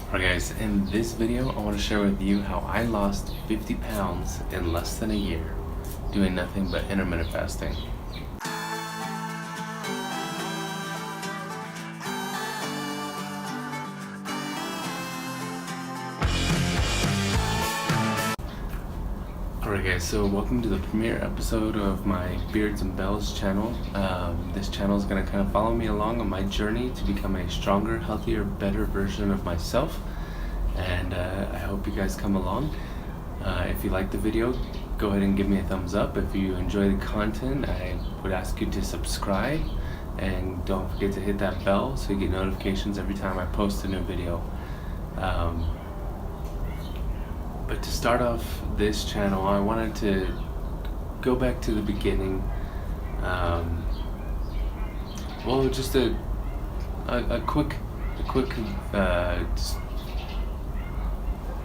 Alright guys, in this video I want to share with you how I lost 50 pounds in less than a year doing nothing but intermittent fasting. Alright guys, so welcome to the premiere episode of my Beards and Bells channel. This channel is going to kind of follow me along on my journey to become a stronger, healthier, better version of myself. And I hope you guys come along. If you like the video, go ahead and give me a thumbs up. If you enjoy the content, I would ask you to subscribe. And don't forget to hit that bell so you get notifications every time I post a new video. But to start off this channel, I wanted to go back to the beginning. Well, just a quick just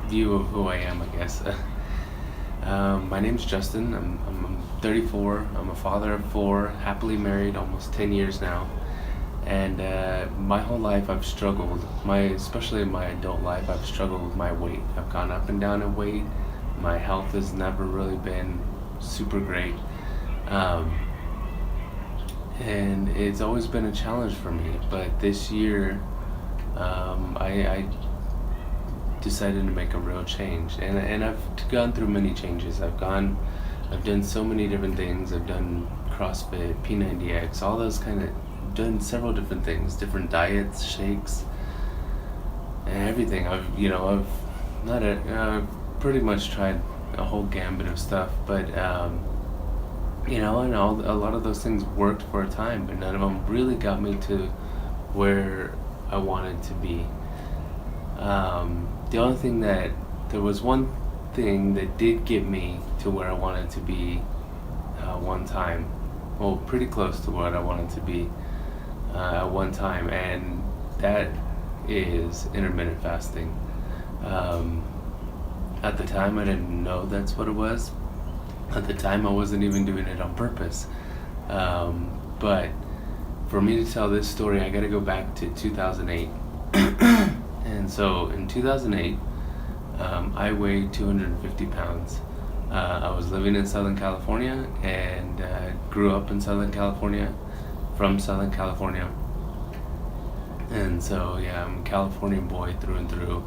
view of who I am, I guess. My name's Justin. I'm 34. I'm a father of 4, happily married, almost 10 years now. And my whole life I've struggled, especially in my adult life, I've struggled with my weight. I've gone up and down in weight. My health has never really been super great. And it's always been a challenge for me. But this year, I decided to make a real change. And I've gone through many changes. I've done so many different things. I've done CrossFit, P90X, all those done several different things, different diets, shakes, and everything. I've pretty much tried a whole gambit of stuff, but and a lot of those things worked for a time, but none of them really got me to where I wanted to be. The only thing there was one thing that did get me to where I wanted to be one time, well, pretty close to what I wanted to be at one time, and that is intermittent fasting. At the time I didn't know that's what it was. At the time I wasn't even doing it on purpose. But for me to tell this story, I gotta go back to 2008. And so in 2008, I weighed 250 pounds. I was living in Southern California and grew up in Southern California, from Southern California. And so yeah, I'm a Californian boy through and through.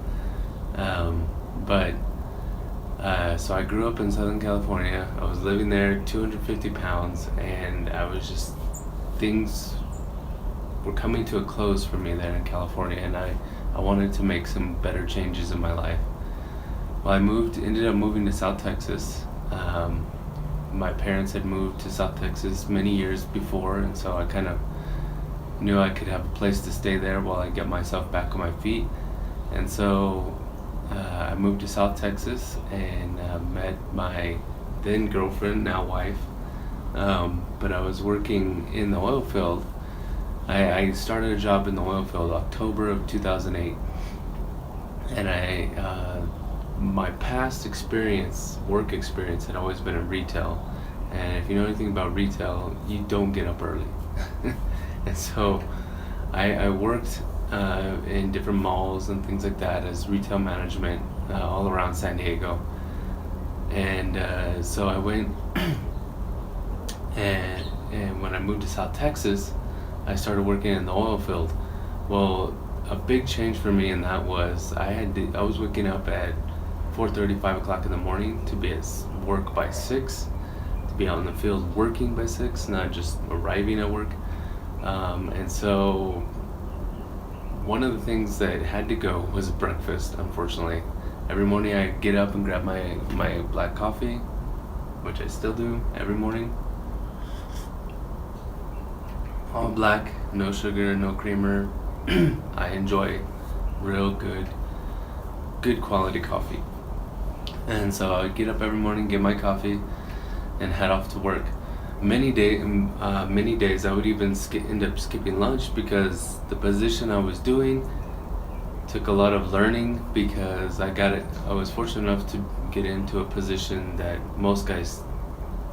So I grew up in Southern California. I was living there, 250 pounds, and things were coming to a close for me there in California, and I wanted to make some better changes in my life. Well, I ended up moving to South Texas. My parents had moved to South Texas many years before, and so I kind of knew I could have a place to stay there while I get myself back on my feet. And so I moved to South Texas and met my then girlfriend, now wife. But I was working in the oil field. I started a job in the oil field October of 2008, and my past work experience had always been in retail. And if you know anything about retail, you don't get up early. And so I worked in different malls and things like that as retail management all around San Diego. And so I went and when I moved to South Texas, I started working in the oil field. Well, a big change for me in that was I was waking up at 4:30, 5 o'clock in the morning to be at work by 6, to be out in the field working by 6, not just arriving at work. And so one of the things that had to go was breakfast, unfortunately. Every morning I get up and grab my black coffee, which I still do every morning. All black, no sugar, no creamer. I enjoy real good quality coffee. And so I would get up every morning, get my coffee, and head off to work. Many days I would even end up skipping lunch because the position I was doing took a lot of learning, because I was fortunate enough to get into a position that most guys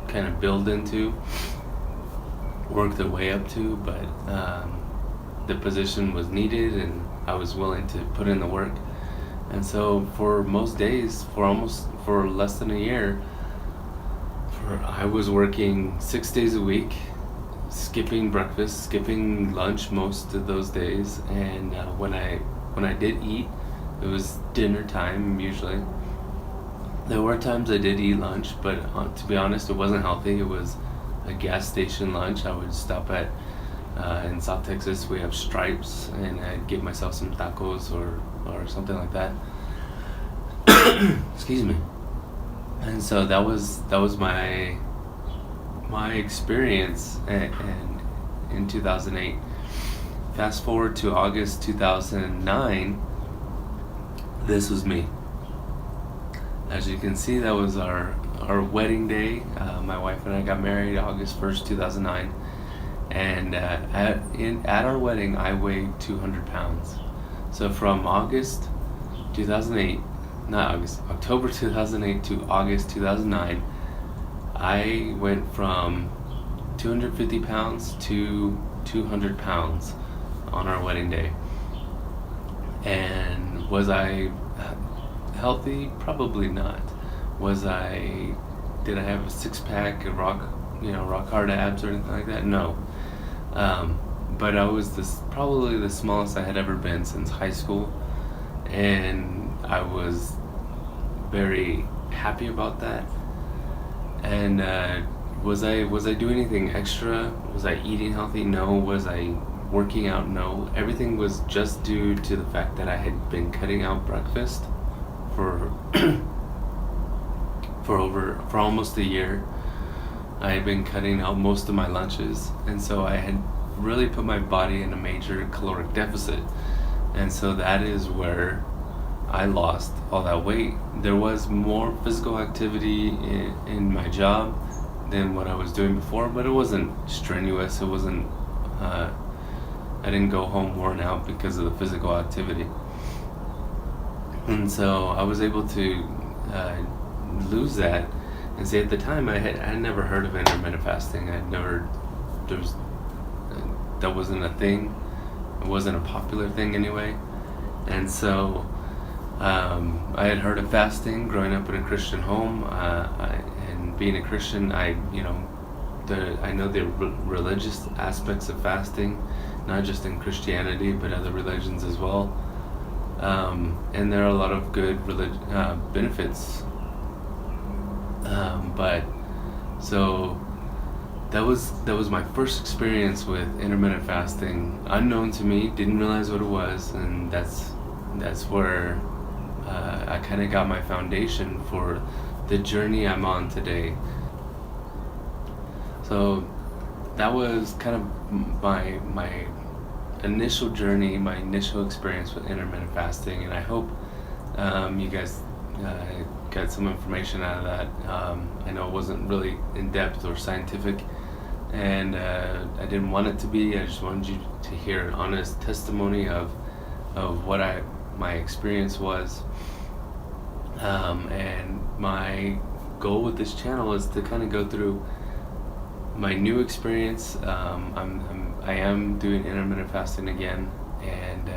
kind of build into, work their way up to, but the position was needed and I was willing to put in the work. And so for most days, for less than a year, I was working 6 days a week, skipping breakfast, skipping lunch most of those days, and when I did eat, it was dinner time usually. There were times I did eat lunch, but to be honest, it wasn't healthy. It was a gas station lunch. I would stop at in South Texas. We have Stripes, and I'd give myself some tacos or something like that. Excuse me. And so that was my experience and in 2008. Fast forward to August 2009, this was me. As you can see, that was our wedding day. My wife and I got married August 1st, 2009. And at our wedding, I weighed 200 pounds. So from October 2008 to August 2009, I went from 250 pounds to 200 pounds on our wedding day. And was I healthy? Probably not. Did I have a six-pack, rock hard abs or anything like that? No. But I was probably the smallest I had ever been since high school, and I was very happy about that. And was I doing anything extra? Was I eating healthy? No. Was I working out? No. Everything was just due to the fact that I had been cutting out breakfast for for almost a year. I had been cutting out most of my lunches, and so I had really put my body in a major caloric deficit. And so that is where I lost all that weight. There was more physical activity in my job than what I was doing before, but it wasn't strenuous. It wasn't I didn't go home worn out because of the physical activity. And so I was able to lose that. And say at the time I had never heard of intermittent fasting. That wasn't a thing. It wasn't a popular thing anyway. And so I had heard of fasting growing up in a Christian home, and being a Christian, I know the religious aspects of fasting, not just in Christianity but other religions as well. And there are a lot of good benefits. But so that was my first experience with intermittent fasting, unknown to me. Didn't realize what it was, and that's where I kind of got my foundation for the journey I'm on today. So that was kind of my initial journey, my initial experience with intermittent fasting, and I hope you guys got some information out of that. I know it wasn't really in depth or scientific, and I didn't want it to be. I just wanted you to hear an honest testimony of what my experience was. And my goal with this channel is to kind of go through my new experience. I am doing intermittent fasting again, and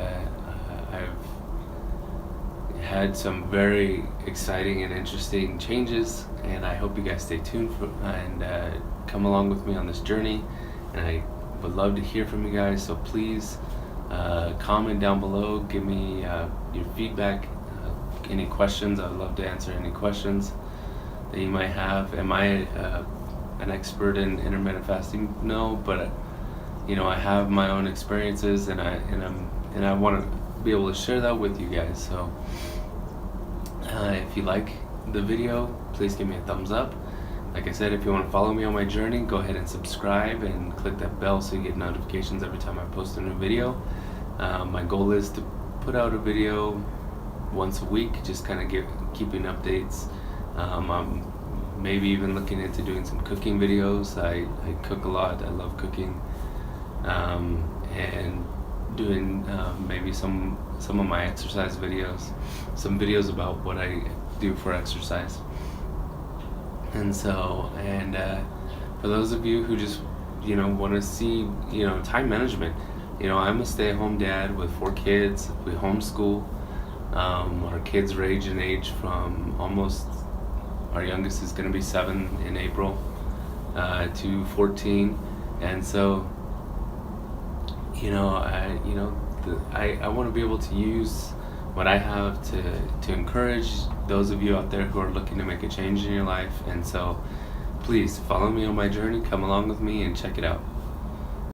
I've had some very exciting and interesting changes, and I hope you guys stay tuned and come along with me on this journey. And I would love to hear from you guys, so please comment down below, give me your feedback, any questions. I would love to answer any questions that you might have. Am I an expert in intermittent fasting? No, but I have my own experiences, and I want to be able to share that with you guys. So if you like the video, please give me a thumbs up. Like I said, if you want to follow me on my journey, go ahead and subscribe and click that bell so you get notifications every time I post a new video. My goal is to put out a video once a week, just kind of keeping updates. I'm maybe even looking into doing some cooking videos. I cook a lot. I love cooking, and doing maybe some of my exercise videos, some videos about what I do for exercise. And so, for those of you who just want to see time management, I'm a stay-at-home dad with 4 kids. We homeschool. Our kids range in age from our youngest is going to be 7 in April, to 14. And so, I want to be able to use what I have to encourage those of you out there who are looking to make a change in your life. And so please follow me on my journey, come along with me, and check it out.